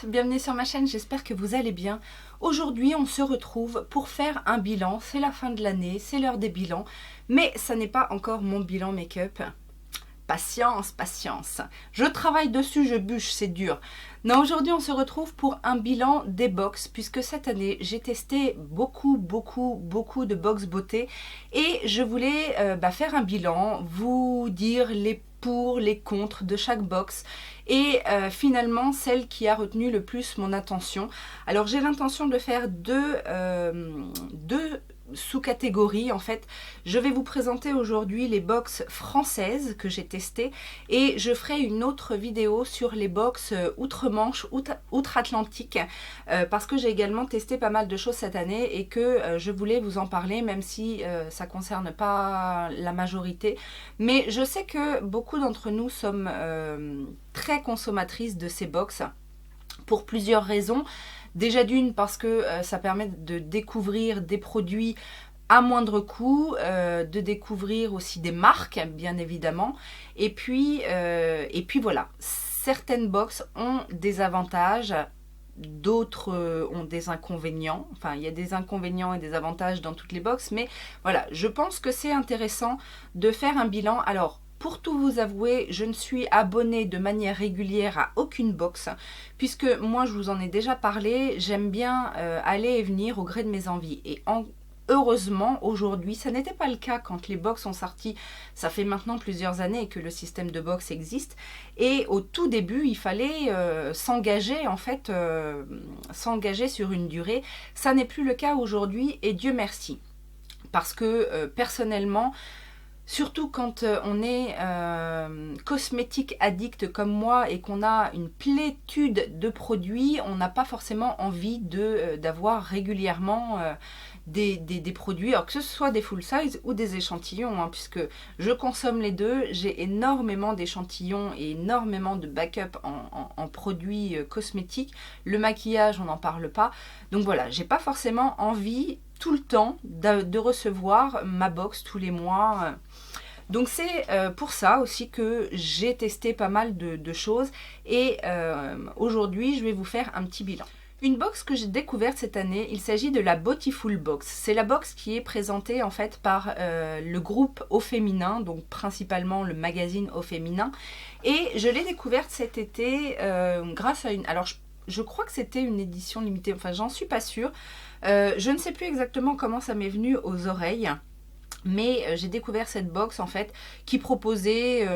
toutes, bienvenue sur ma chaîne, j'espère que vous allez bien. Aujourd'hui on se retrouve pour faire un bilan, c'est la fin de l'année, c'est l'heure des bilans, mais ça n'est pas encore mon bilan make-up. Patience, patience, je travaille dessus, je bûche, c'est dur. Non, aujourd'hui on se retrouve pour un bilan des box, puisque cette année j'ai testé beaucoup de box beauté et je voulais faire un bilan, vous dire les pour, les contre de chaque box et finalement celle qui a retenu le plus mon attention. Alors j'ai l'intention de faire deux sous-catégories en fait. Je vais vous présenter aujourd'hui les box françaises que j'ai testées et je ferai une autre vidéo sur les box outre-Manche, outre-Atlantique parce que j'ai également testé pas mal de choses cette année et que je voulais vous en parler, même si ça concerne pas la majorité, mais je sais que beaucoup d'entre nous sommes très consommatrices de ces box pour plusieurs raisons. Déjà d'une parce que ça permet de découvrir des produits à moindre coût, de découvrir aussi des marques bien évidemment, et puis voilà, certaines box ont des avantages, d'autres ont des inconvénients, enfin il y a des inconvénients et des avantages dans toutes les box, mais voilà, je pense que c'est intéressant de faire un bilan. Alors pour tout vous avouer, je ne suis abonnée de manière régulière à aucune box, puisque moi je vous en ai déjà parlé, j'aime bien aller et venir au gré de mes envies. Et heureusement, aujourd'hui, ça n'était pas le cas quand les box sont sortis. Ça fait maintenant plusieurs années que le système de box existe. Et au tout début, il fallait s'engager, en fait, s'engager sur une durée. Ça n'est plus le cas aujourd'hui, et Dieu merci. Parce que personnellement, surtout quand on est cosmétique addict comme moi et qu'on a une plétude de produits, on n'a pas forcément envie d'avoir régulièrement des produits, alors que ce soit des full size ou des échantillons, hein, puisque je consomme les deux. J'ai énormément d'échantillons et énormément de backup en produits cosmétiques. Le maquillage, on n'en parle pas. Donc voilà, j'ai pas forcément envie tout le temps de recevoir ma box tous les mois. Donc c'est pour ça aussi que j'ai testé pas mal de choses et aujourd'hui je vais vous faire un petit bilan. Une box que j'ai découverte cette année, il s'agit de la Beautiful Box. C'est la box qui est présentée en fait par le groupe Au Féminin, donc principalement le magazine Au Féminin. Et je l'ai découverte cet été grâce à une... Alors je crois que c'était une édition limitée, enfin j'en suis pas sûre. Je ne sais plus exactement comment ça m'est venu aux oreilles. Mais j'ai découvert cette box en fait qui proposait,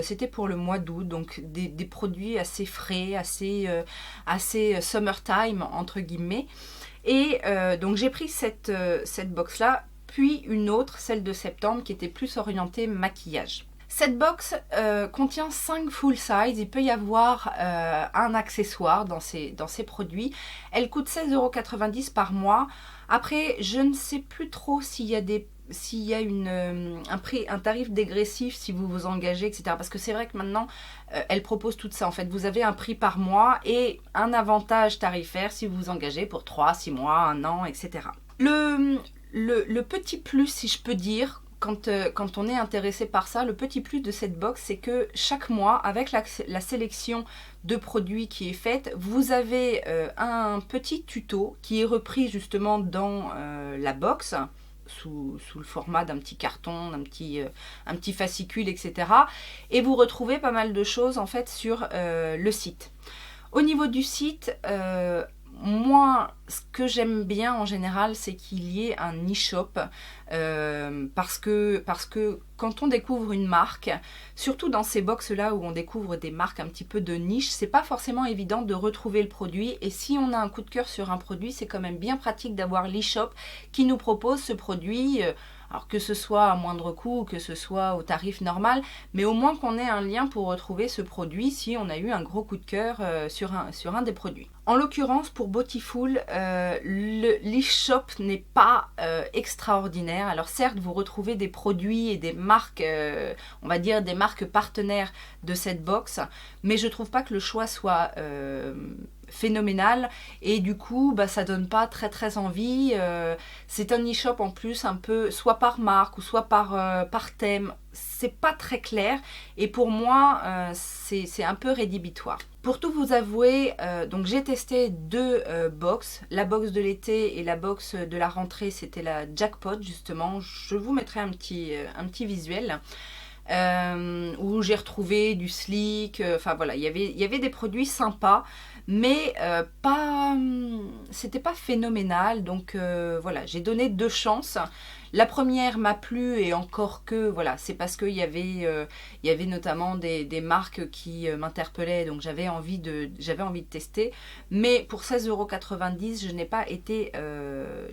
c'était pour le mois d'août, donc des produits assez frais, assez summertime entre guillemets. Et donc j'ai pris cette box là, puis une autre, celle de septembre, qui était plus orientée maquillage. Cette box contient 5 full size, il peut y avoir un accessoire dans ces produits. Elle coûte 16,90 € par mois. Après, je ne sais plus trop s'il y a un tarif dégressif si vous vous engagez, etc. Parce que c'est vrai que maintenant, elle propose tout ça. En fait, vous avez un prix par mois et un avantage tarifaire si vous vous engagez pour 3, 6 mois, 1 an, etc. Le petit plus, si je peux dire, quand on est intéressé par ça, le petit plus de cette box, c'est que chaque mois, avec la sélection de produits qui est faite, vous avez un petit tuto qui est repris justement dans la box, sous le format d'un petit carton, d'un petit fascicule, etc. Et vous retrouvez pas mal de choses en fait sur le site. Au niveau du site, moi, ce que j'aime bien en général, c'est qu'il y ait un e-shop parce que quand on découvre une marque, surtout dans ces box-là où on découvre des marques un petit peu de niche, c'est pas forcément évident de retrouver le produit. Et si on a un coup de cœur sur un produit, c'est quand même bien pratique d'avoir l'e-shop qui nous propose ce produit. Alors que ce soit à moindre coût, que ce soit au tarif normal, mais au moins qu'on ait un lien pour retrouver ce produit si on a eu un gros coup de cœur sur un des produits. En l'occurrence, pour Beautiful, l'e-shop n'est pas extraordinaire. Alors certes, vous retrouvez des produits et des marques, on va dire des marques partenaires de cette box, mais je trouve pas que le choix soit phénoménal et du coup ça donne pas très envie. C'est un e-shop en plus un peu soit par marque ou soit par thème, c'est pas très clair et pour moi c'est un peu rédhibitoire. Pour tout vous avouer, donc j'ai testé deux box, la box de l'été et la box de la rentrée, c'était la jackpot justement. Je vous mettrai un petit visuel où j'ai retrouvé du slick, enfin voilà, il y avait des produits sympas, mais pas, c'était pas phénoménal, donc voilà, j'ai donné deux chances. La première m'a plu et encore que, voilà, c'est parce qu'il y avait notamment des marques qui m'interpellaient, donc j'avais envie de tester. Mais pour 16,90 €,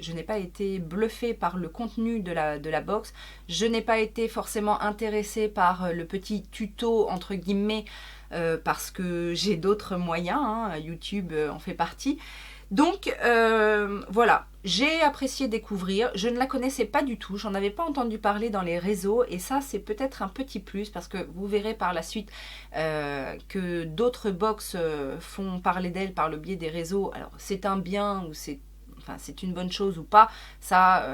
je n'ai pas été bluffée par le contenu de la box. Je n'ai pas été forcément intéressée par le petit tuto, entre guillemets, parce que j'ai d'autres moyens, hein, YouTube en fait partie. Donc voilà, j'ai apprécié découvrir, je ne la connaissais pas du tout, j'en avais pas entendu parler dans les réseaux et ça c'est peut-être un petit plus parce que vous verrez par la suite que d'autres box font parler d'elle par le biais des réseaux. Alors c'est un bien ou c'est une bonne chose ou pas, ça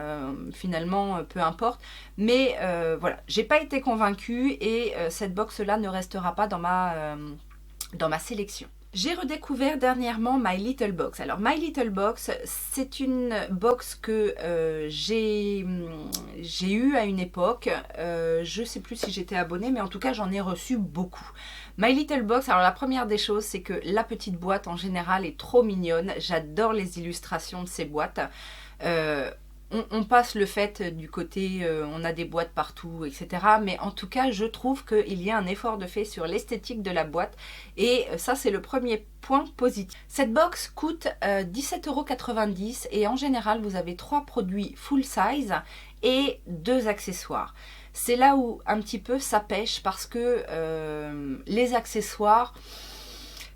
finalement peu importe, mais voilà, j'ai pas été convaincue et cette box là ne restera pas dans ma sélection. J'ai redécouvert dernièrement My Little Box. Alors My Little Box, c'est une box que j'ai eue à une époque. Je ne sais plus si j'étais abonnée, mais en tout cas j'en ai reçu beaucoup. My Little Box, alors la première des choses, c'est que la petite boîte en général est trop mignonne. J'adore les illustrations de ces boîtes. On passe le fait du côté on a des boîtes partout, etc. Mais en tout cas, je trouve qu'il y a un effort de fait sur l'esthétique de la boîte. Et ça, c'est le premier point positif. Cette box coûte 17,90 € et en général, vous avez 3 produits full size et 2 accessoires. C'est là où un petit peu ça pêche parce que les accessoires,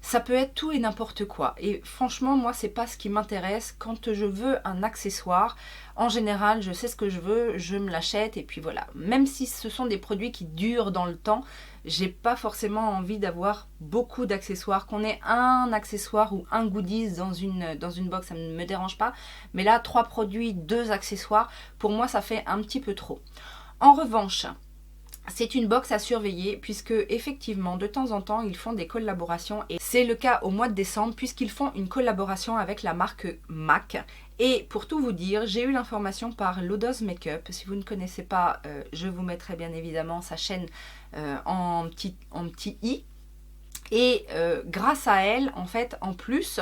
ça peut être tout et n'importe quoi. Et franchement, moi, c'est pas ce qui m'intéresse. Quand je veux un accessoire, en général, je sais ce que je veux, je me l'achète et puis voilà. Même si ce sont des produits qui durent dans le temps, j'ai pas forcément envie d'avoir beaucoup d'accessoires. Qu'on ait un accessoire ou un goodies dans une box, ça ne me dérange pas. Mais là, 3 produits, 2 accessoires, pour moi, ça fait un petit peu trop. En revanche, c'est une box à surveiller puisque effectivement de temps en temps ils font des collaborations et c'est le cas au mois de décembre puisqu'ils font une collaboration avec la marque MAC. Et pour tout vous dire, j'ai eu l'information par Lodos Makeup. Si vous ne connaissez pas, je vous mettrai bien évidemment sa chaîne en petit i. Et grâce à elle, en fait, en plus,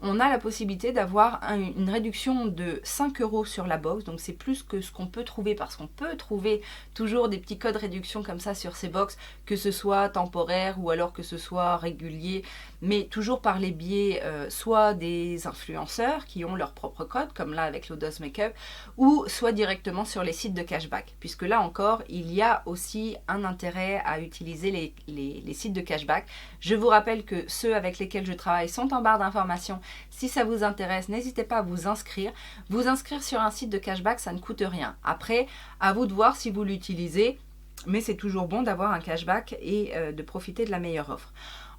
on a la possibilité d'avoir une réduction de 5 € sur la box. Donc c'est plus que ce qu'on peut trouver parce qu'on peut trouver toujours des petits codes réduction comme ça sur ces box, que ce soit temporaire ou alors que ce soit régulier, mais toujours par les biais soit des influenceurs qui ont leur propre code, comme là avec Lodos Makeup, ou soit directement sur les sites de cashback. Puisque là encore, il y a aussi un intérêt à utiliser les sites de cashback. Je vous rappelle que ceux avec lesquels je travaille sont en barre d'informations. Si ça vous intéresse, n'hésitez pas à vous inscrire. Vous inscrire sur un site de cashback, ça ne coûte rien. Après, à vous de voir si vous l'utilisez, mais c'est toujours bon d'avoir un cashback et de profiter de la meilleure offre.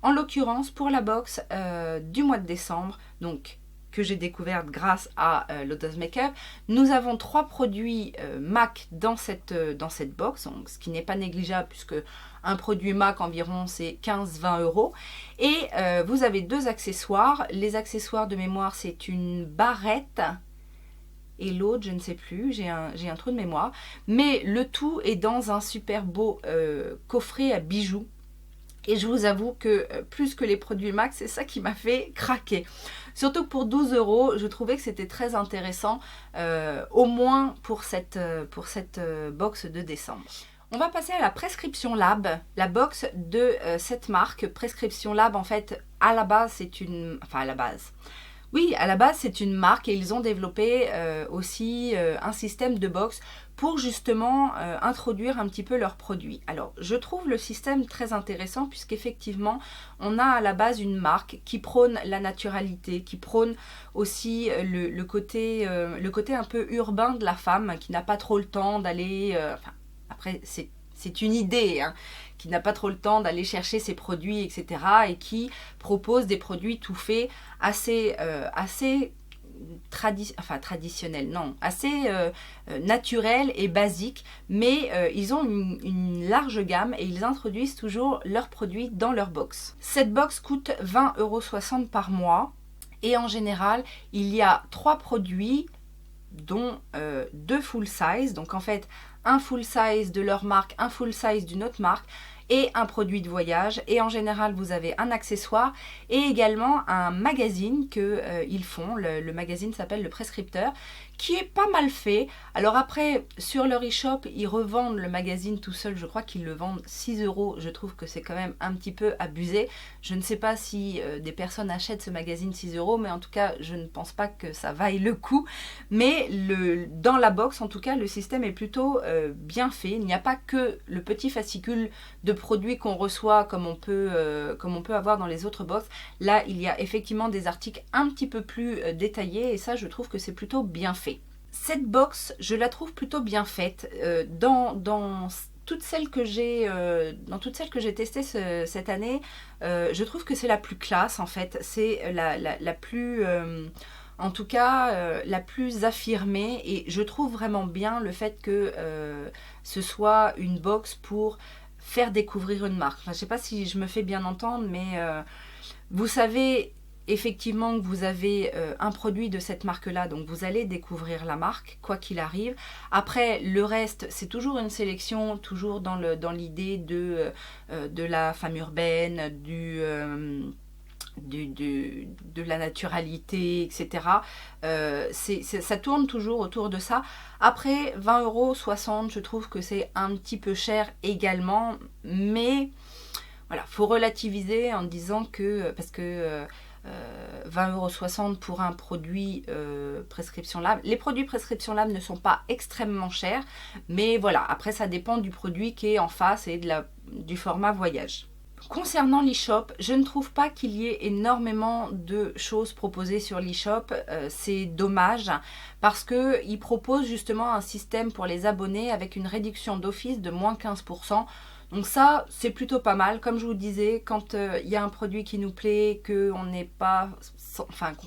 En l'occurrence, pour la box du mois de décembre, donc que j'ai découverte grâce à Lodos Makeup, nous avons 3 produits MAC dans cette box, donc, ce qui n'est pas négligeable puisque un produit MAC environ c'est 15-20 €. Et vous avez 2 accessoires. Les accessoires de mémoire, c'est une barrette et l'autre, je ne sais plus, j'ai un trou de mémoire. Mais le tout est dans un super beau coffret à bijoux. Et je vous avoue que plus que les produits MAC, c'est ça qui m'a fait craquer. Surtout que pour 12 €, je trouvais que c'était très intéressant, au moins pour cette box de décembre. On va passer à la Prescription Lab, la box de cette marque. Prescription Lab, en fait, à la base, c'est une... Enfin, à la base... Oui, à la base, c'est une marque et ils ont développé aussi un système de box pour justement introduire un petit peu leurs produits. Alors, je trouve le système très intéressant puisqu'effectivement, on a à la base une marque qui prône la naturalité, qui prône aussi le côté un peu urbain de la femme qui n'a pas trop le temps d'aller... après, c'est une idée, hein, qui n'a pas trop le temps d'aller chercher ses produits, etc. et qui propose des produits tout faits assez traditionnel, non, assez naturel et basique, mais ils ont une large gamme et ils introduisent toujours leurs produits dans leur box. Cette box coûte 20,60 € par mois et en général, il y a 3 produits dont 2 full size, donc en fait un full size de leur marque, un full size d'une autre marque et un produit de voyage, et en général vous avez un accessoire et également un magazine que ils font, le magazine s'appelle le Prescripteur, qui est pas mal fait. Alors après, sur leur e-shop, ils revendent le magazine tout seul, je crois qu'ils le vendent 6 €, je trouve que c'est quand même un petit peu abusé. Je ne sais pas si des personnes achètent ce magazine 6 €, mais en tout cas, je ne pense pas que ça vaille le coup. Mais dans la box, en tout cas, le système est plutôt bien fait. Il n'y a pas que le petit fascicule de produits qu'on reçoit comme on peut avoir dans les autres box. Là, il y a effectivement des articles un petit peu plus détaillés et ça, je trouve que c'est plutôt bien fait. Cette box, je la trouve plutôt bien faite. Dans toutes celles que j'ai testées cette année, je trouve que c'est la plus classe en fait. C'est la plus... en tout cas, la plus affirmée, et je trouve vraiment bien le fait que ce soit une box pour faire découvrir une marque. Enfin, je ne sais pas si je me fais bien entendre, mais vous savez effectivement que vous avez un produit de cette marque-là, donc vous allez découvrir la marque, quoi qu'il arrive. Après, le reste, c'est toujours une sélection, toujours dans l'idée de la femme urbaine, de la naturalité, etc. Ça tourne toujours autour de ça. Après, 20,60 €, je trouve que c'est un petit peu cher également, mais voilà, faut relativiser en disant que, parce que 20,60 € pour un produit prescription lab. Les produits prescription lab ne sont pas extrêmement chers, mais voilà, après ça dépend du produit qui est en face et du format voyage. Concernant l'e-shop, je ne trouve pas qu'il y ait énormément de choses proposées sur l'e-shop. C'est dommage parce qu'ils proposent justement un système pour les abonnés avec une réduction d'office de moins 15%. Donc ça, c'est plutôt pas mal. Comme je vous disais, quand il y a un produit qui nous plaît, qu'on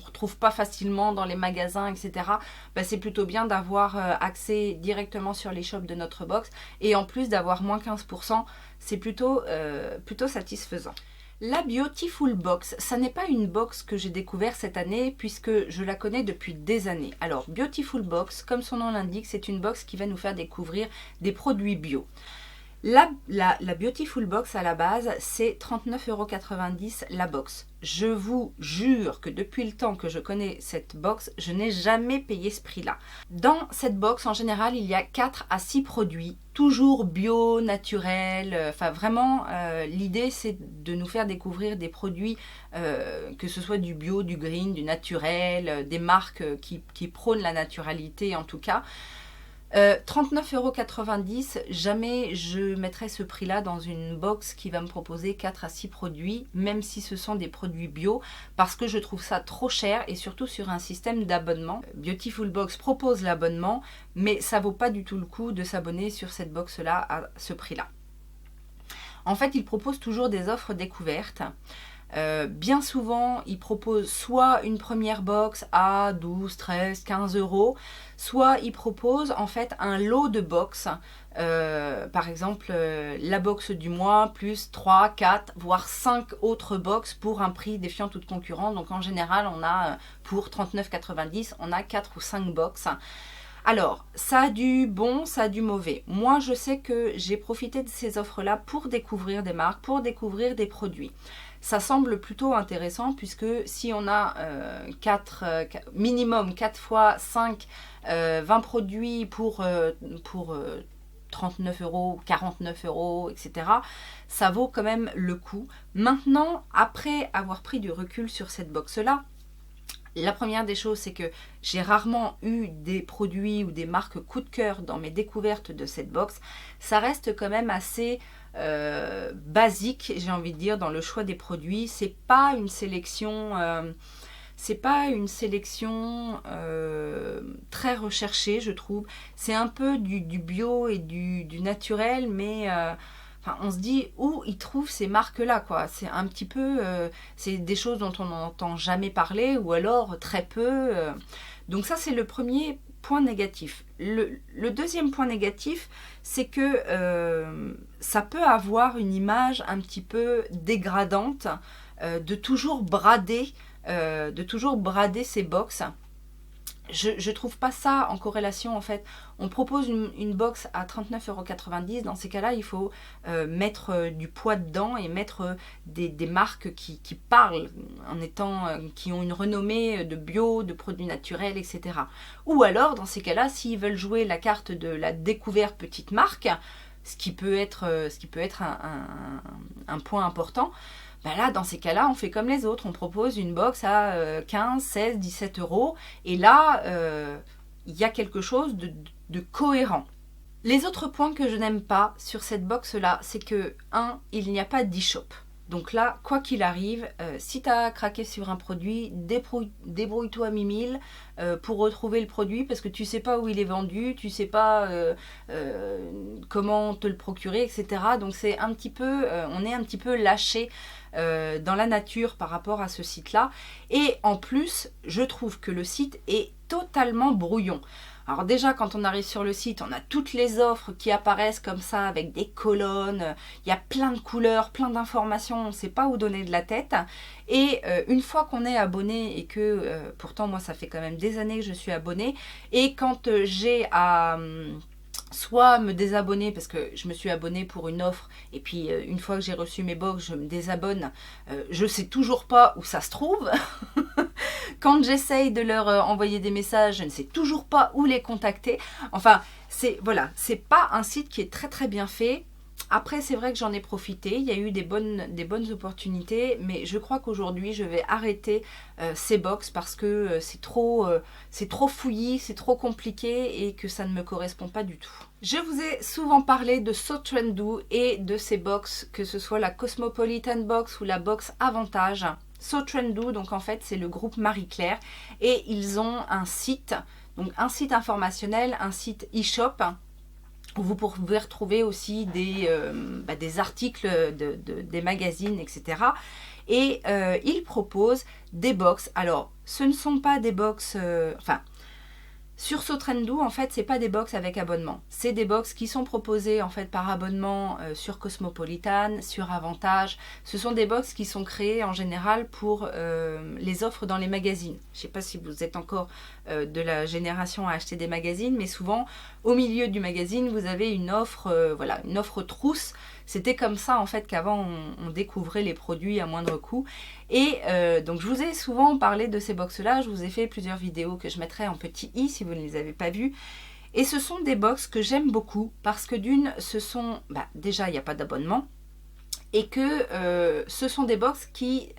retrouve pas facilement dans les magasins, etc., bah, c'est plutôt bien d'avoir accès directement sur les shops de notre box. Et en plus d'avoir moins 15%, c'est plutôt satisfaisant. La Beautiful Box, ça n'est pas une box que j'ai découvert cette année puisque je la connais depuis des années. Alors, Beautiful Box, comme son nom l'indique, c'est une box qui va nous faire découvrir des produits bio. La Beautiful Box à la base, c'est 39,90 € la box. Je vous jure que depuis le temps que je connais cette box, je n'ai jamais payé ce prix-là. Dans cette box, en général, il y a 4 à 6 produits, toujours bio, naturels. Enfin, vraiment, l'idée, c'est de nous faire découvrir des produits, que ce soit du bio, du green, du naturel, des marques qui prônent la naturalité en tout cas. 39,90 €, jamais je mettrai ce prix-là dans une box qui va me proposer 4 à 6 produits, même si ce sont des produits bio, parce que je trouve ça trop cher et surtout sur un système d'abonnement. Beautiful Box propose l'abonnement, mais ça vaut pas du tout le coup de s'abonner sur cette box-là à ce prix-là. En fait, ils proposent toujours des offres découvertes. Bien souvent, ils proposent soit une première box à 12, 13, 15 €, soit ils proposent en fait un lot de box, par exemple la box du mois plus 3, 4, voire 5 autres box pour un prix défiant toute concurrence. Donc en général, on a pour 39,90 €, on a 4 ou 5 box. Alors, ça a du bon, ça a du mauvais. Moi, je sais que j'ai profité de ces offres-là pour découvrir des marques, pour découvrir des produits. Ça semble plutôt intéressant puisque si on a minimum 4 fois 5, 20 produits pour 39 €, 49 €, etc., ça vaut quand même le coup. Maintenant, après avoir pris du recul sur cette box-là, la première des choses, c'est que j'ai rarement eu des produits ou des marques coup de cœur dans mes découvertes de cette box. Ça reste quand même assez basique, j'ai envie de dire, dans le choix des produits. C'est pas une sélection très recherchée, je trouve. C'est un peu du bio et du naturel, mais enfin, on se dit où ils trouvent ces marques-là, quoi. C'est un petit peu, c'est des choses dont on n'entend jamais parler, ou alors très peu. Donc ça, c'est le premier point négatif. Le deuxième point négatif, c'est que ça peut avoir une image un petit peu dégradante de toujours brader ces box. Je trouve pas ça en corrélation en fait. On propose une box à 39,90 €. Dans ces cas-là, il faut mettre du poids dedans et mettre des marques qui parlent, qui ont une renommée de bio, de produits naturels, etc. Ou alors, dans ces cas-là, s'ils veulent jouer la carte de la découverte petite marque, ce qui peut être un point important, ben là, dans ces cas-là, on fait comme les autres. On propose une box à 15, 16, 17 €. Et là, il y a quelque chose de cohérent. Les autres points que je n'aime pas sur cette box-là, c'est que, 1, il n'y a pas d'e-shop. Donc là, quoi qu'il arrive, si tu as craqué sur un produit, débrouille-toi à mi-mille pour retrouver le produit parce que tu ne sais pas où il est vendu, tu ne sais pas comment te le procurer, etc. Donc c'est un petit peu, on est un petit peu lâché dans la nature par rapport à ce site-là. Et en plus, je trouve que le site est totalement brouillon. Alors déjà, quand on arrive sur le site, on a toutes les offres qui apparaissent comme ça, avec des colonnes, il y a plein de couleurs, plein d'informations, on ne sait pas où donner de la tête. Et une fois qu'on est abonné, et que, pourtant moi ça fait quand même des années que je suis abonnée, et quand j'ai à... soit me désabonner parce que je me suis abonnée pour une offre et puis une fois que j'ai reçu mes box, je me désabonne. Je sais toujours pas où ça se trouve. Quand j'essaye de leur envoyer des messages, je ne sais toujours pas où les contacter. Enfin, c'est pas un site qui est très très bien fait. Après, c'est vrai que j'en ai profité, il y a eu des bonnes opportunités, mais je crois qu'aujourd'hui, je vais arrêter ces box parce que c'est trop fouillis, c'est trop compliqué et que ça ne me correspond pas du tout. Je vous ai souvent parlé de So Trendu et de ces box, que ce soit la Cosmopolitan Box ou la box Avantage. So Trendu, donc en fait, c'est le groupe Marie-Claire et ils ont un site, donc un site informationnel, un site e-shop, où vous pouvez retrouver aussi des articles des magazines, etc. Et ils proposent des box. Alors, ce ne sont pas des box... sur So Trendu, en fait, c'est pas des box avec abonnement. C'est des box qui sont proposées en fait par abonnement sur Cosmopolitan, sur Avantage. Ce sont des box qui sont créées en général pour les offres dans les magazines. Je ne sais pas si vous êtes encore de la génération à acheter des magazines, mais souvent au milieu du magazine, vous avez une offre, une offre trousse. C'était comme ça en fait qu'avant on découvrait les produits à moindre coût. Et donc je vous ai souvent parlé de ces box-là, je vous ai fait plusieurs vidéos que je mettrai en petit i si vous ne les avez pas vues. Et ce sont des box que j'aime beaucoup parce que d'une, ce sont, déjà il n'y a pas d'abonnement. Et que ce sont des box qui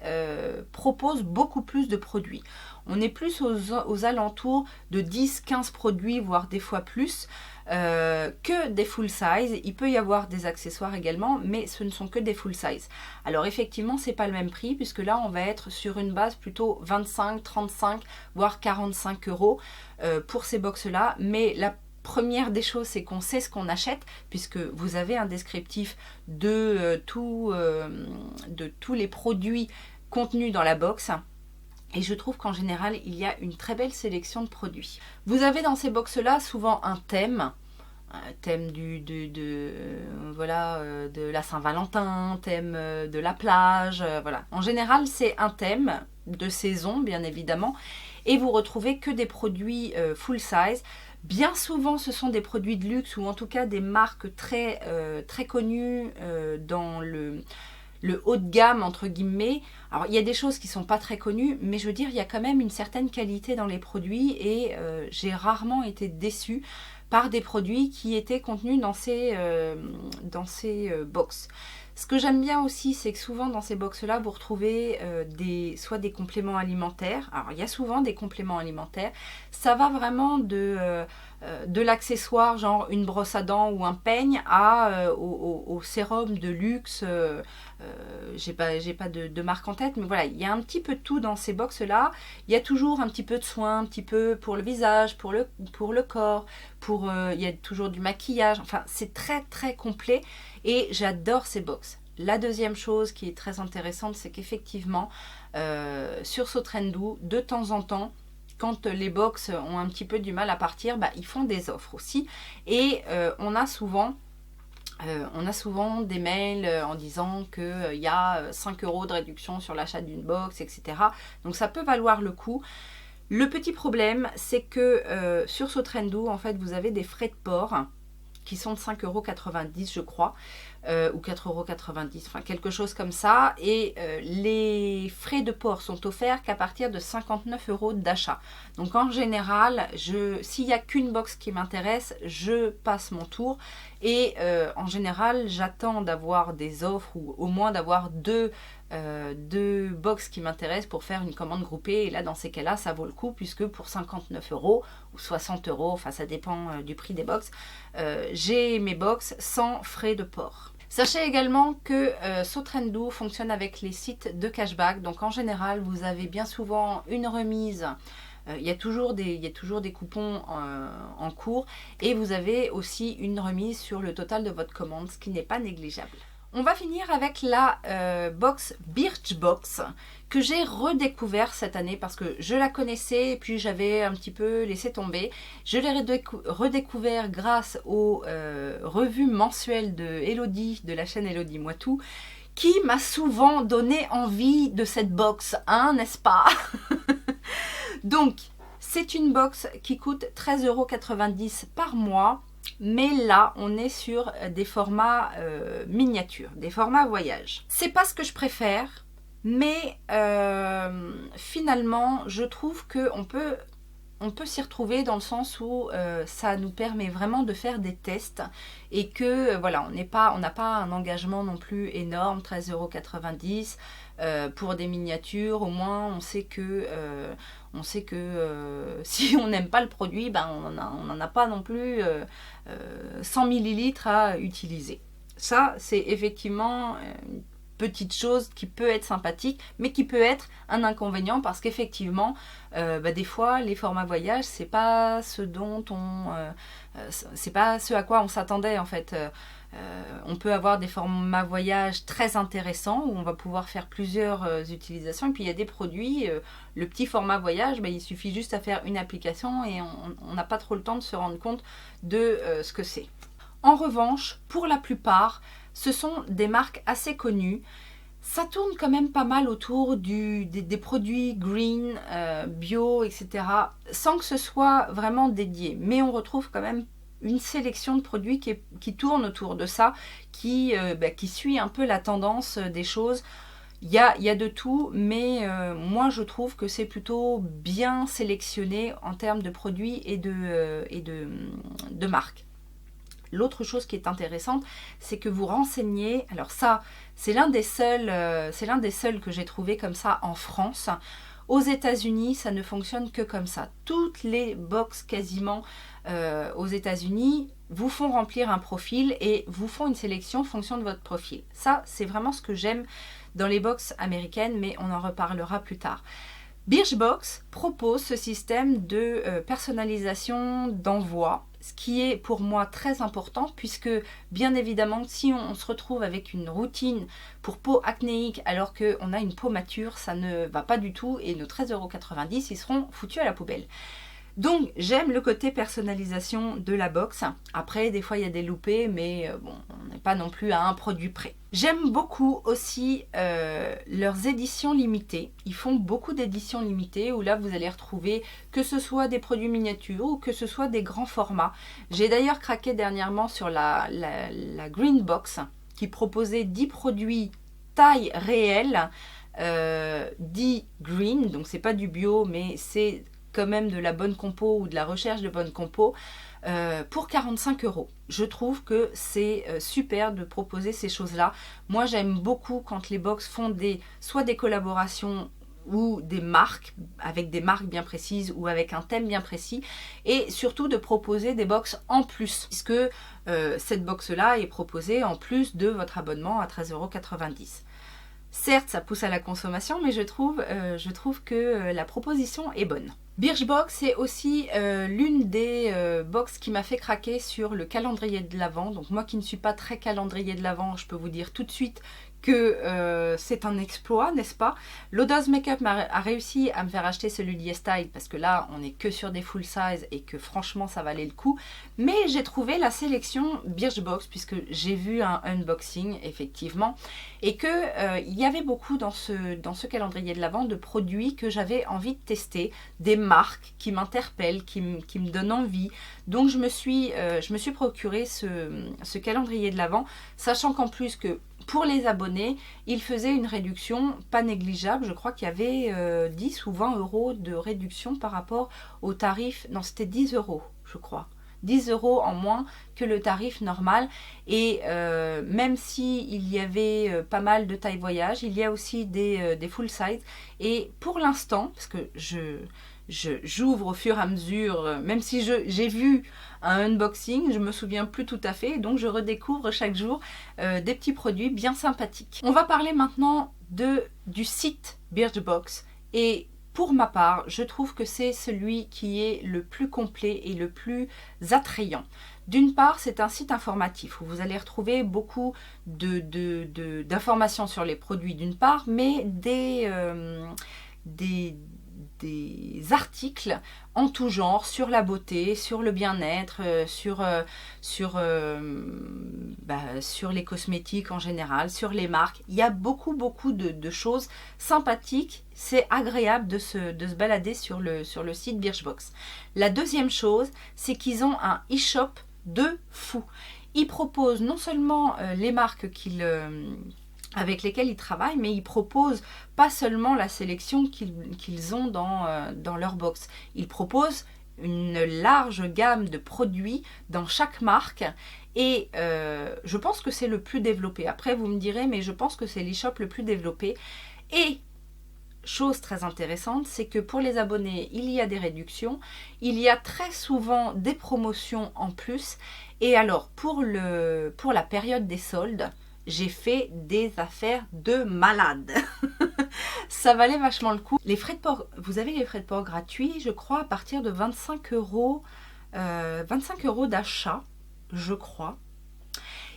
proposent beaucoup plus de produits. On est plus aux alentours de 10-15 produits, voire des fois plus, que des full size. Il peut y avoir des accessoires également, mais ce ne sont que des full size. Alors effectivement, c'est pas le même prix, puisque là, on va être sur une base plutôt 25, 35, voire 45 € pour ces box-là. Mais la première des choses, c'est qu'on sait ce qu'on achète, puisque vous avez un descriptif de tous les produits contenus dans la box. Et je trouve qu'en général, il y a une très belle sélection de produits. Vous avez dans ces box-là souvent un thème de la Saint-Valentin, thème de la plage, voilà. En général, c'est un thème de saison, bien évidemment, et vous retrouvez que des produits full size. Bien souvent, ce sont des produits de luxe ou en tout cas des marques très connues dans le haut de gamme, entre guillemets. Alors, il y a des choses qui ne sont pas très connues, mais je veux dire, il y a quand même une certaine qualité dans les produits et j'ai rarement été déçue par des produits qui étaient contenus dans ces box. Ce que j'aime bien aussi, c'est que souvent dans ces box-là, vous retrouvez soit des compléments alimentaires. Alors, il y a souvent des compléments alimentaires. Ça va vraiment de de l'accessoire, genre une brosse à dents ou un peigne, au sérum de luxe. J'ai pas de marque en tête, mais voilà, il y a un petit peu de tout dans ces box-là. Il y a toujours un petit peu de soin, un petit peu pour le visage, pour le corps, il y a toujours du maquillage. Enfin, c'est très très complet et j'adore ces box. La deuxième chose qui est très intéressante, c'est qu'effectivement, sur Sotrendu, de temps en temps, quand les box ont un petit peu du mal à partir, ils font des offres aussi. Et on a souvent des mails en disant qu'il y a 5 € de réduction sur l'achat d'une box, etc. Donc ça peut valoir le coup. Le petit problème, c'est que sur Sotrendu, en fait, vous avez des frais de port qui sont de 5,90 € je crois, ou 4,90 €, enfin quelque chose comme ça, et les frais de port sont offerts qu'à partir de 59 € d'achat. Donc en général, s'il n'y a qu'une box qui m'intéresse, je passe mon tour, et en général, j'attends d'avoir des offres, ou au moins d'avoir deux box qui m'intéressent pour faire une commande groupée, et là dans ces cas-là ça vaut le coup, puisque pour 59 € ou 60 €, enfin ça dépend du prix des box, j'ai mes box sans frais de port. Sachez également que Sotrendu fonctionne avec les sites de cashback, donc en général vous avez bien souvent une remise. Il y a toujours des coupons en cours, et vous avez aussi une remise sur le total de votre commande, ce qui n'est pas négligeable. On va finir avec la box Birchbox que j'ai redécouvert cette année parce que je la connaissais et puis j'avais un petit peu laissé tomber. Je l'ai redécouvert grâce aux revues mensuelles de Elodie, de la chaîne Elodie Moitou, qui m'a souvent donné envie de cette box, hein, n'est-ce pas? Donc, c'est une box qui coûte 13,90 € par mois. Mais là, on est sur des formats miniatures, des formats voyage. C'est pas ce que je préfère, mais finalement, je trouve qu'on peut s'y retrouver dans le sens où ça nous permet vraiment de faire des tests, et que voilà, on n'a pas un engagement non plus énorme, 13,90 € pour des miniatures. Au moins on sait que si on n'aime pas le produit, on n'en a pas non plus 100 ml à utiliser. Ça, c'est effectivement une petite chose qui peut être sympathique, mais qui peut être un inconvénient, parce qu'effectivement, des fois, les formats voyage, c'est pas ce à quoi on s'attendait en fait. On peut avoir des formats voyage très intéressants où on va pouvoir faire plusieurs utilisations, et puis il y a des produits, le petit format voyage, il suffit juste à faire une application et on n'a pas trop le temps de se rendre compte de ce que c'est. En revanche, pour la plupart, ce sont des marques assez connues. Ça tourne quand même pas mal autour des produits green, bio, etc. sans que ce soit vraiment dédié. Mais on retrouve quand même une sélection de produits qui tourne autour de ça, qui suit un peu la tendance des choses. Il y a de tout, mais moi je trouve que c'est plutôt bien sélectionné en termes de produits et de marques. L'autre chose qui est intéressante, c'est que vous renseignez, alors ça, c'est l'un des seuls que j'ai trouvé comme ça en France. Aux États-Unis, ça ne fonctionne que comme ça. Toutes les box quasiment aux États-Unis vous font remplir un profil et vous font une sélection en fonction de votre profil. Ça, c'est vraiment ce que j'aime dans les box américaines, mais on en reparlera plus tard. Birchbox propose ce système de personnalisation d'envoi, ce qui est pour moi très important, puisque bien évidemment si on se retrouve avec une routine pour peau acnéique alors qu'on a une peau mature, ça ne va pas du tout, et nos 13,90 € ils seront foutus à la poubelle. Donc j'aime le côté personnalisation de la box. Après, des fois il y a des loupés, mais bon, on n'est pas non plus à un produit près. J'aime beaucoup aussi leurs éditions limitées. Ils font beaucoup d'éditions limitées où là vous allez retrouver que ce soit des produits miniatures ou que ce soit des grands formats. J'ai d'ailleurs craqué dernièrement sur la Green Box qui proposait 10 produits taille réelle, 10 green, donc c'est pas du bio mais c'est quand même de la bonne compo ou de la recherche de bonne compo, pour 45 €. Je trouve que c'est super de proposer ces choses-là. Moi, j'aime beaucoup quand les box font soit des collaborations ou des marques, avec des marques bien précises ou avec un thème bien précis, et surtout de proposer des box en plus, puisque cette box-là est proposée en plus de votre abonnement à 13,90 €. Certes, ça pousse à la consommation, mais je trouve que la proposition est bonne. Birchbox, c'est aussi l'une des box qui m'a fait craquer sur le calendrier de l'Avent. Donc moi qui ne suis pas très calendrier de l'Avent, je peux vous dire tout de suite que c'est un exploit, n'est-ce pas? L'Odos Makeup a réussi à me faire acheter celui d'YesStyle parce que là, on n'est que sur des full size et que franchement, ça valait le coup. Mais j'ai trouvé la sélection Birchbox puisque j'ai vu un unboxing, effectivement, et que il y avait beaucoup dans ce calendrier de l'Avent de produits que j'avais envie de tester, des marques qui m'interpellent, qui me donnent envie. Donc je me suis procuré ce calendrier de l'Avent, sachant qu'en plus que pour les abonnés, il faisait une réduction pas négligeable. Je crois qu'il y avait 10 ou 20 € de réduction par rapport au tarif. Non, c'était 10 €, je crois. 10 € en moins que le tarif normal. Et même s'il y avait pas mal de taille voyage, il y a aussi des full size. Et pour l'instant, parce que j'ouvre au fur et à mesure, même si j'ai vu un unboxing, je me souviens plus tout à fait, donc je redécouvre chaque jour des petits produits bien sympathiques. On va parler maintenant du site Birchbox, et pour ma part, je trouve que c'est celui qui est le plus complet et le plus attrayant. D'une part, c'est un site informatif où vous allez retrouver beaucoup d'informations sur les produits d'une part, mais des articles en tout genre sur la beauté, sur le bien-être, sur les cosmétiques en général, sur les marques. Il y a beaucoup de choses sympathiques. C'est agréable de se balader sur le site Birchbox. La deuxième chose, c'est qu'ils ont un e-shop de fou. Ils proposent non seulement les marques avec lesquels ils travaillent, mais ils proposent pas seulement la sélection qu'ils ont dans leur box. Ils proposent une large gamme de produits dans chaque marque, et je pense que c'est le plus développé. Après, vous me direz, mais je pense que c'est l'e-shop le plus développé. Et chose très intéressante, c'est que pour les abonnés, il y a des réductions, il y a très souvent des promotions en plus. Et alors, pour la période des soldes, j'ai fait des affaires de malade. Ça valait vachement le coup. Les frais de port, vous avez les frais de port gratuits, je crois, à partir de 25 €, 25 € d'achat, je crois.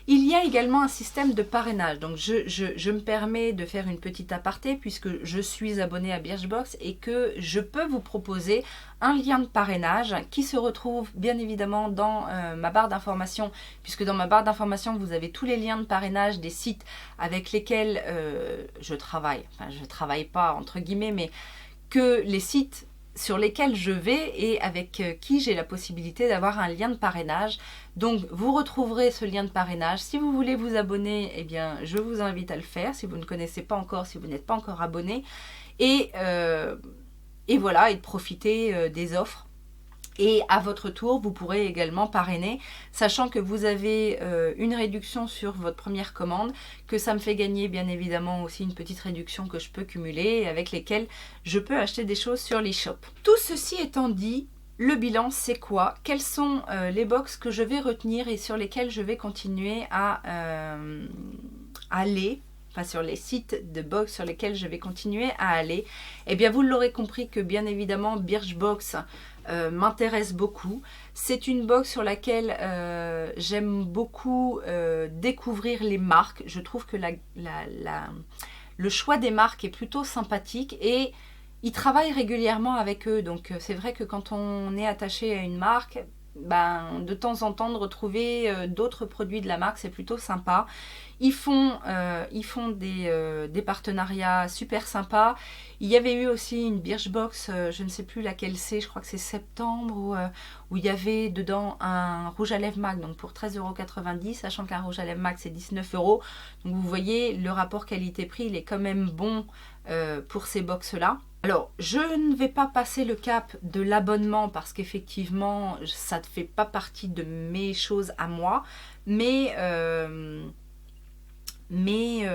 Il y a également un système de parrainage. Donc je me permets de faire une petite aparté puisque je suis abonnée à Birchbox et que je peux vous proposer un lien de parrainage qui se retrouve bien évidemment dans ma barre d'information, puisque dans ma barre d'information vous avez tous les liens de parrainage des sites avec lesquels je travaille. Enfin, je travaille pas entre guillemets, mais que les sites sur lesquels je vais et avec qui j'ai la possibilité d'avoir un lien de parrainage. Donc vous retrouverez ce lien de parrainage. Si vous voulez vous abonner, eh bien je vous invite à le faire si vous ne connaissez pas encore, si vous n'êtes pas encore abonné. Et voilà, et de profiter des offres. Et à votre tour, vous pourrez également parrainer, sachant que vous avez une réduction sur votre première commande, que ça me fait gagner bien évidemment aussi une petite réduction que je peux cumuler, avec lesquelles je peux acheter des choses sur l'e-shop. Tout ceci étant dit, le bilan c'est quoi? Quelles sont les box que je vais retenir et sur lesquelles je vais continuer à aller? Enfin, sur les sites de box sur lesquels je vais continuer à aller? Eh bien, vous l'aurez compris que bien évidemment Birchbox m'intéresse beaucoup. C'est une box sur laquelle j'aime beaucoup découvrir les marques. Je trouve que le choix des marques est plutôt sympathique et ils travaillent régulièrement avec eux. Donc c'est vrai que quand on est attaché à une marque, ben, de temps en temps de retrouver d'autres produits de la marque, c'est plutôt sympa. Ils font des partenariats super sympas. Il y avait eu aussi une Birchbox, je ne sais plus laquelle c'est, je crois que c'est septembre, où il y avait dedans un rouge à lèvres MAC, donc pour 13,90 €, sachant qu'un rouge à lèvres MAC c'est 19 €. Donc vous voyez, le rapport qualité-prix, il est quand même bon pour ces box-là. Alors, je ne vais pas passer le cap de l'abonnement parce qu'effectivement, ça ne fait pas partie de mes choses à moi. Mais mais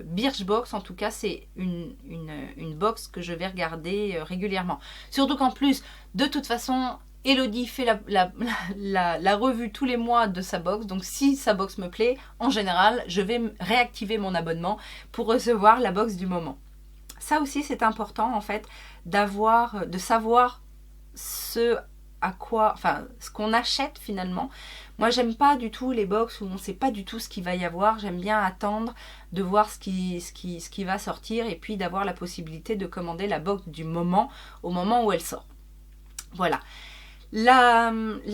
Birchbox, en tout cas, c'est une box que je vais regarder régulièrement. Surtout qu'en plus, de toute façon, Elodie fait la revue tous les mois de sa box. Donc si sa box me plaît, en général, je vais réactiver mon abonnement pour recevoir la box du moment. Ça aussi, c'est important en fait, de savoir ce qu'on achète finalement. Moi, j'aime pas du tout les box où on ne sait pas du tout ce qu'il va y avoir. J'aime bien attendre de voir ce qui va sortir et puis d'avoir la possibilité de commander la box du moment au moment où elle sort. Voilà. La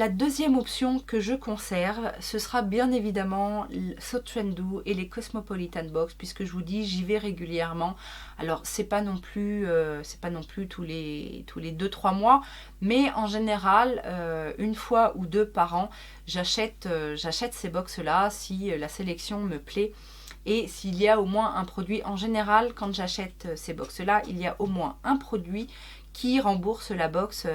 deuxième option que je conserve, ce sera bien évidemment Sotrendu et les Cosmopolitan Box, puisque je vous dis, j'y vais régulièrement. Alors, c'est pas non plus tous les 2-3 mois, mais en général, une fois ou deux par an, j'achète ces box-là si la sélection me plaît. Et s'il y a au moins un produit, en général, quand j'achète ces box-là, il y a au moins un produit qui rembourse la box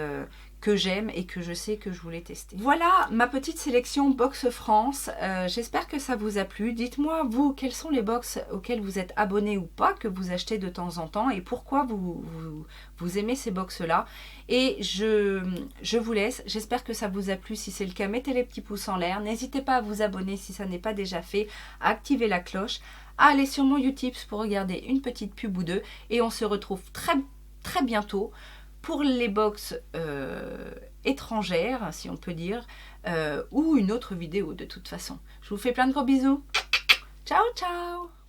que j'aime et que je sais que je voulais tester. Voilà ma petite sélection Box France. J'espère que ça vous a plu. Dites-moi, vous, quelles sont les box auxquelles vous êtes abonné ou pas, que vous achetez de temps en temps et pourquoi vous aimez ces box-là. Et je vous laisse. J'espère que ça vous a plu. Si c'est le cas, mettez les petits pouces en l'air. N'hésitez pas à vous abonner si ça n'est pas déjà fait, à activer la cloche, à aller sur mon YouTube pour regarder une petite pub ou deux. Et on se retrouve très bientôt pour les box étrangères, si on peut dire, ou une autre vidéo de toute façon. Je vous fais plein de gros bisous. Ciao, ciao!